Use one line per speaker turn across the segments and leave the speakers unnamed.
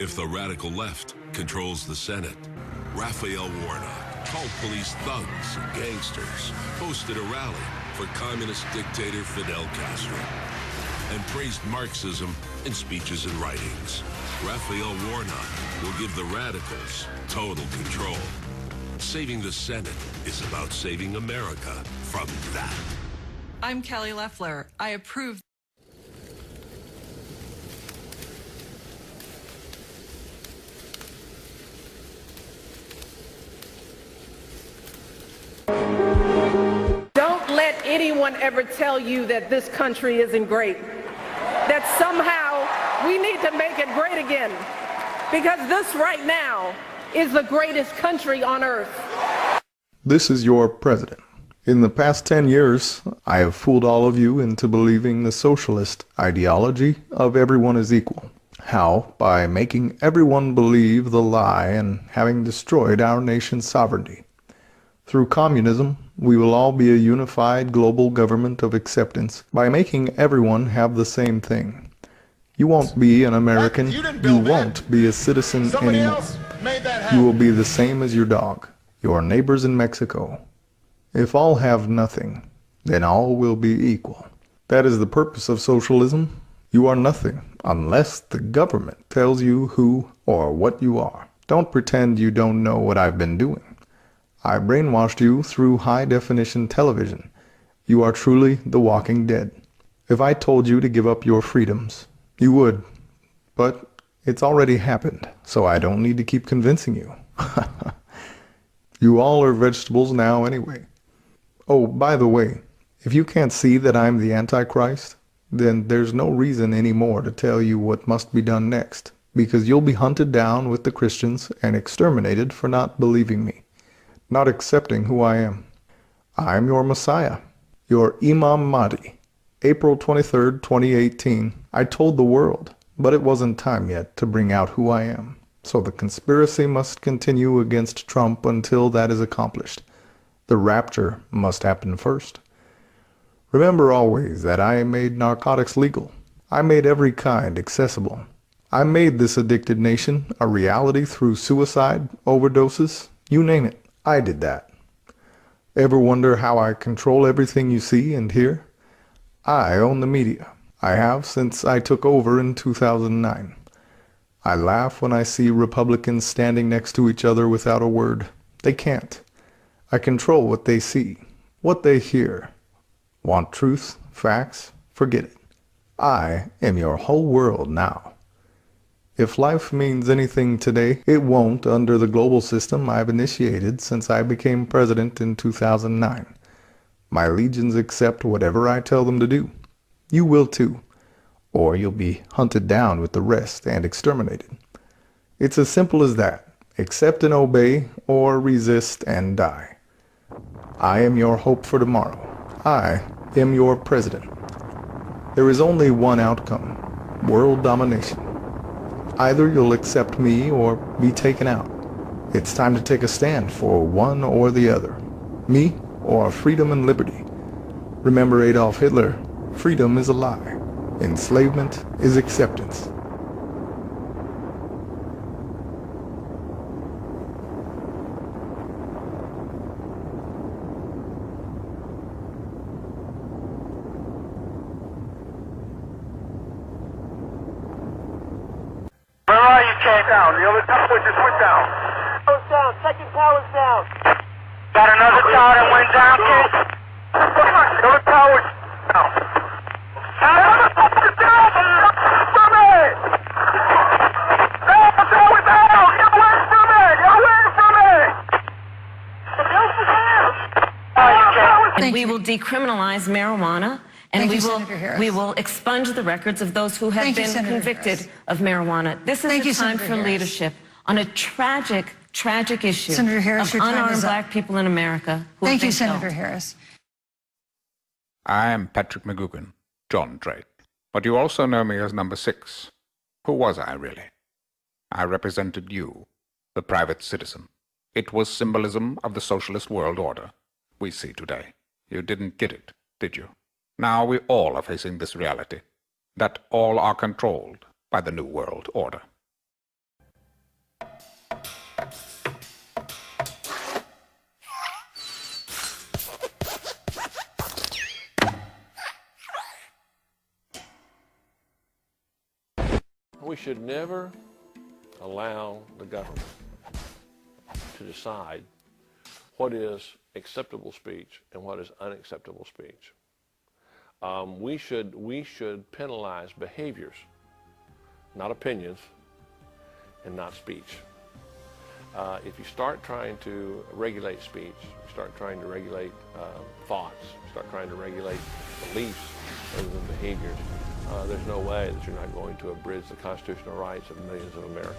if the radical left controls the Senate? Raphael Warnock called police thugs and gangsters, hosted a rally for communist dictator Fidel Castro, and praised Marxism in speeches and writings. Raphael Warnock will give the radicals total control. Saving the Senate is about saving America from that.
I'm Kelly Loeffler. I approve.
Don't let anyone ever tell you that this country isn't great, that somehow we need to make it great again, because this right now is the greatest country on earth.
This is your president. In the past 10 years, I have fooled all of you into believing the socialist ideology of everyone is equal. How? By making everyone believe the lie and having destroyed our nation's sovereignty. Through communism, we will all be a unified global government of acceptance by making everyone have the same thing. You won't be an American, you won't be a citizen anymore. You will be the same as your dog, your neighbors in Mexico. If all have nothing, then all will be equal. That is the purpose of socialism. You are nothing unless the government tells you who or what you are. Don't pretend you don't know what I've been doing. I brainwashed you through high-definition television. You are truly the walking dead. If I told you to give up your freedoms, you would. But it's already happened, so I don't need to keep convincing you. You all are vegetables now anyway. Oh, by the way, if you can't see that I'm the Antichrist, then there's no reason anymore to tell you what must be done next, because you'll be hunted down with the Christians and exterminated for not believing me, not accepting who I am. I'm your Messiah, your Imam Mahdi. April 23rd, 2018, I told the world, but it wasn't time yet to bring out who I am. So the conspiracy must continue against Trump until that is accomplished. The rapture must happen first. Remember always that I made narcotics legal. I made every kind accessible. I made this addicted nation a reality through suicide, overdoses, you name it. I did that. Ever wonder how I control everything you see and hear? I own the media. I have since I took over in 2009. I laugh when I see Republicans standing next to each other without a word. They can't. I control what they see, what they hear. Want truth, facts? Forget it. I am your whole world now. If life means anything today, it won't under the global system I've initiated since I became president in 2009. My legions accept whatever I tell them to do. You will too, or you'll be hunted down with the rest and exterminated. It's as simple as that. Accept and obey, or resist and die. I am your hope for tomorrow. I am your president. There is only one outcome: world domination. Either you'll accept me or be taken out. It's time to take a stand for one or the other. Me or freedom and liberty. Remember Adolf Hitler, freedom is a lie. Enslavement is acceptance.
Where are you, Kate? Down. The other tower just went down. Power's down. Second tower's down. Got another tower that went down, Kate? The other tower's down. Another tower's down! From it! The other tower's down! Get away from it! Get away from it! The house is down!
And we will decriminalize marijuana. And we will expunge the records of those who have been convicted of marijuana. This is a time for leadership on a tragic, tragic issue
Senator Harris,
of unarmed black people in America who have been killed.
Senator Harris.
I am Patrick McGugan, John Drake. But you also know me as number 6. Who was I, really? I represented you, the private citizen. It was symbolism of the socialist world order we see today. You didn't get it, did you? Now we all are facing this reality, that all are controlled by the New World Order.
we should never allow the government to decide what is acceptable speech and what is unacceptable speech. We should penalize behaviors, not opinions, and not speech. If you start trying to regulate speech, you start trying to regulate thoughts, start trying to regulate beliefs rather than behaviors, there's no way that you're not going to abridge the constitutional rights of millions of Americans.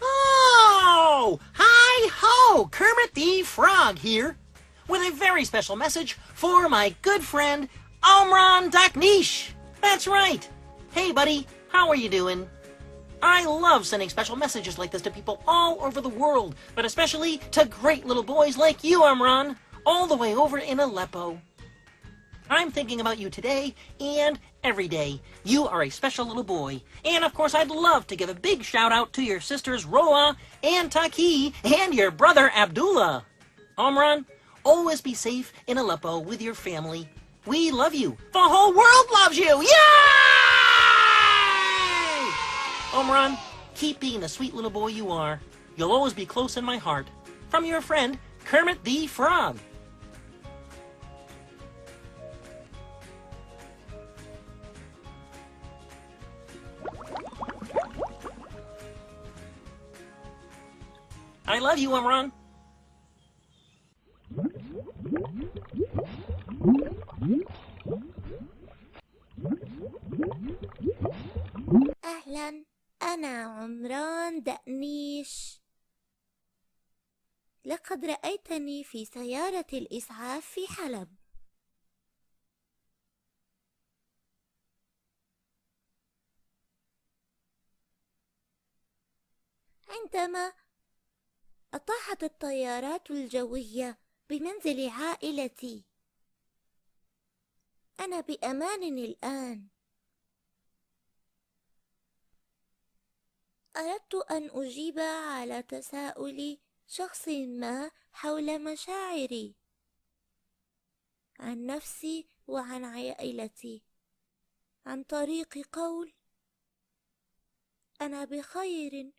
Oh! Hi-ho! Kermit the Frog here, with a very special message for my good friend, Omran Daknish. That's right. Hey, buddy, how are you doing? I love sending special messages like this to people all over the world, but especially to great little boys like you, Omran, all the way over in Aleppo. I'm thinking about you today and every day. You are a special little boy. And of course, I'd love to give a big shout out to your sisters Roa and Taki and your brother Abdullah. Omran, always be safe in Aleppo with your family. We love you. The whole world loves you. Yay! Omran, keep being the sweet little boy you are. You'll always be close in my heart. From your friend, Kermit the Frog. I love you, Omran.
أهلا، أنا عمران دقنيش. لقد رأيتني في سيارة الإسعاف في حلب. عندما أطاحت الطيارات الجوية بمنزل عائلتي. أنا بأمان الآن. أردت أن أجيب على تساؤل شخص ما حول مشاعري عن نفسي وعن عائلتي عن طريق قول أنا بخير.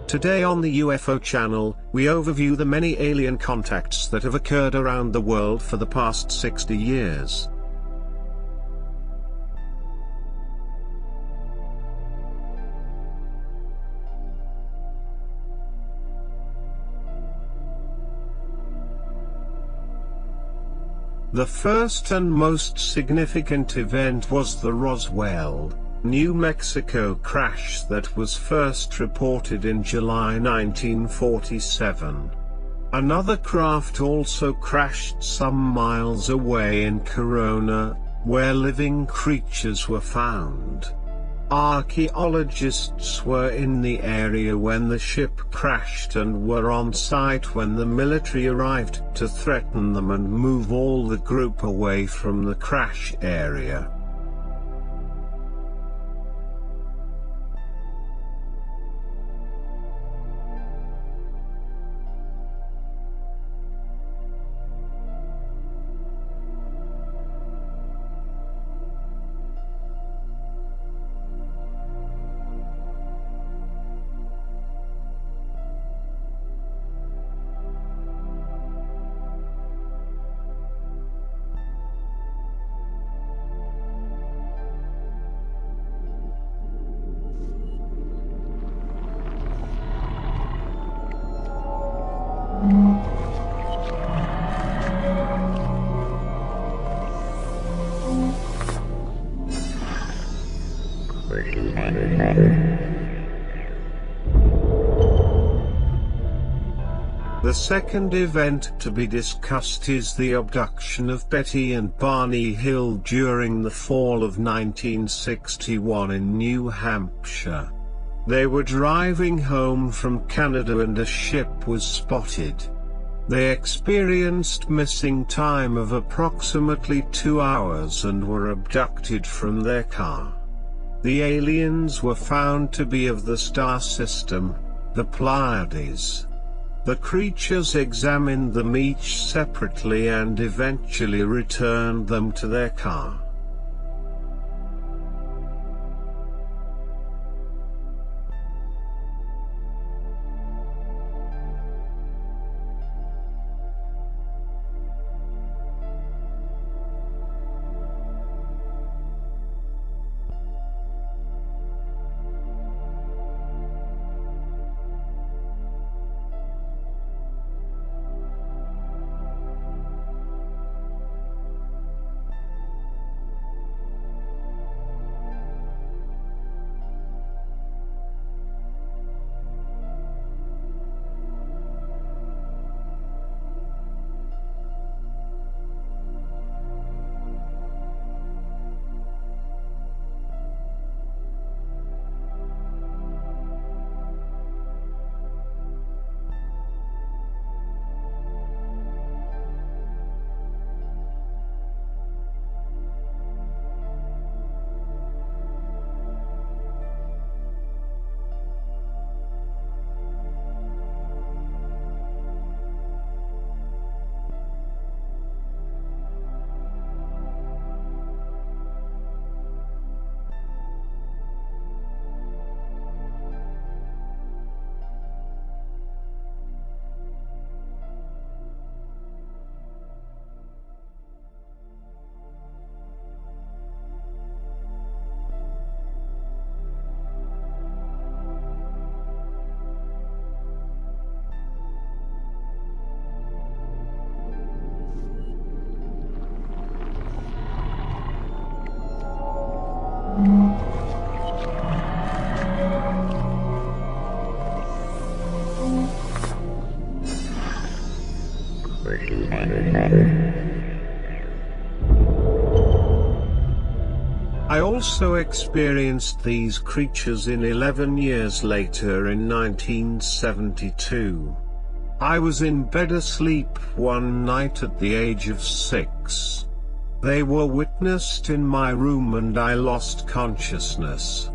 Today on the UFO channel, we overview the many alien contacts that have occurred around the world for the past 60 years. The first and most significant event was the Roswell, New Mexico crash that was first reported in July 1947. Another craft also crashed some miles away in Corona, where living creatures were found. Archaeologists were in the area when the ship crashed and were on site when the military arrived to threaten them and move all the group away from the crash area. The second event to be discussed is the abduction of Betty and Barney Hill during the fall of 1961 in New Hampshire. They were driving home from Canada and a ship was spotted. They experienced missing time of approximately 2 hours and were abducted from their car. The aliens were found to be of the star system, the Pleiades. The creatures examined them each separately and eventually returned them to their car. I also experienced these creatures in 11 years later in 1972. I was in bed asleep one night at the age of 6. They were witnessed in my room and I lost consciousness.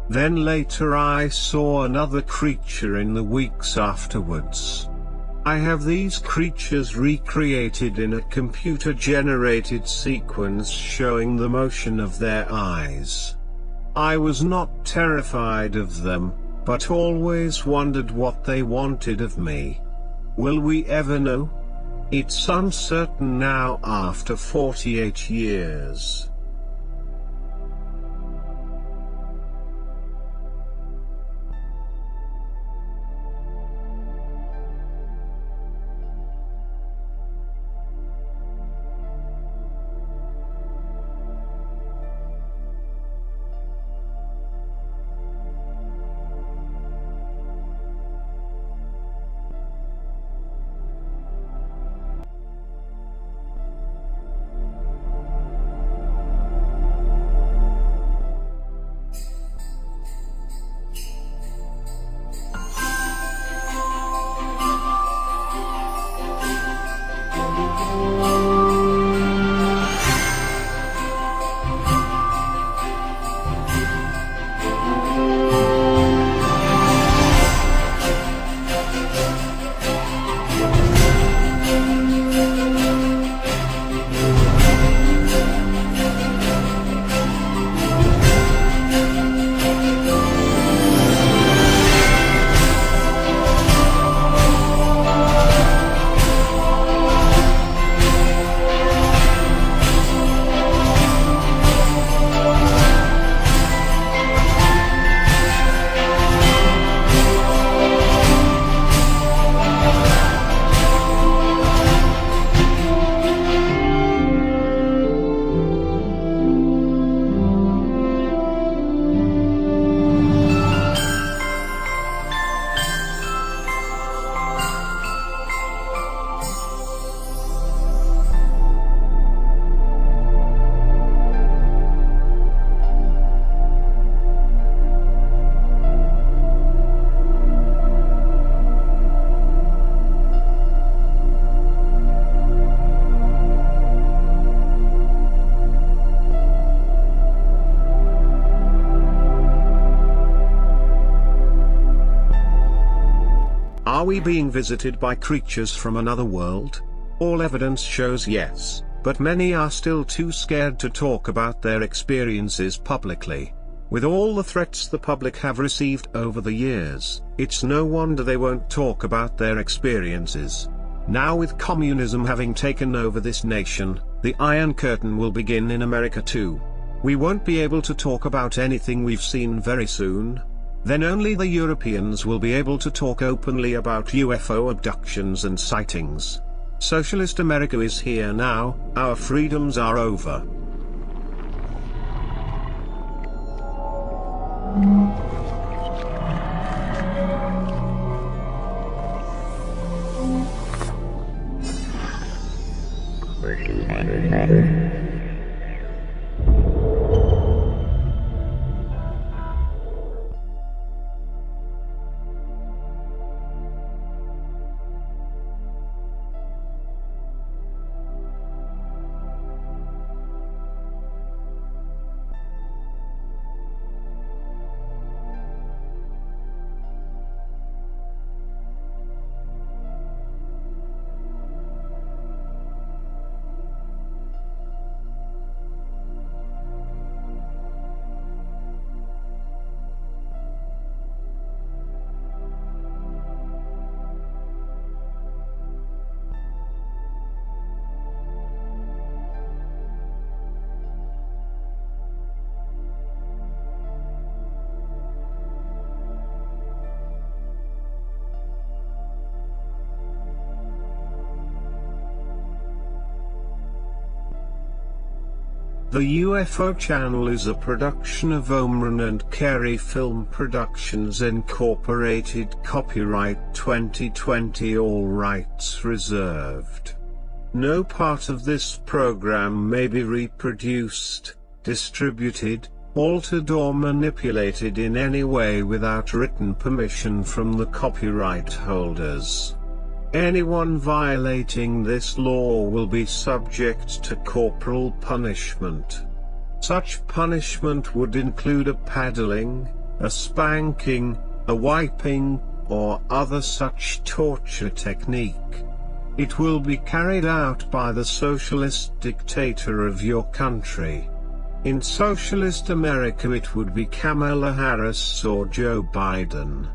Then later I saw another creature in the weeks afterwards. I have these creatures recreated in a computer-generated sequence showing the motion of their eyes. I was not terrified of them, but always wondered what they wanted of me. Will we ever know? It's uncertain now after 48 years. Are we being visited by creatures from another world? All evidence shows yes, but many are still too scared to talk about their experiences publicly. With all the threats the public have received over the years, it's no wonder they won't talk about their experiences. Now with communism having taken over this nation, the Iron Curtain will begin in America too. We won't be able to talk about anything we've seen very soon. Then only the Europeans will be able to talk openly about UFO abductions and sightings. Socialist America is here now, our freedoms are over. The UFO channel is a production of Omran and Kerry Film Productions Incorporated. Copyright 2020, all rights reserved. No part of this program may be reproduced, distributed, altered or manipulated in any way without written permission from the copyright holders. Anyone violating this law will be subject to corporal punishment. Such punishment would include a paddling, a spanking, a wiping, or other such torture technique. It will be carried out by the socialist dictator of your country. In socialist America it would be Kamala Harris or Joe Biden.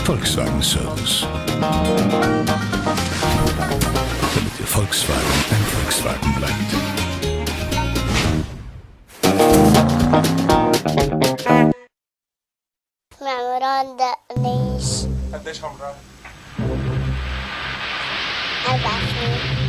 Volkswagen Service. Damit Ihr Volkswagen ein Volkswagen bleibt.
عمران دقنيش.
قديش عمرك؟
4 سنين.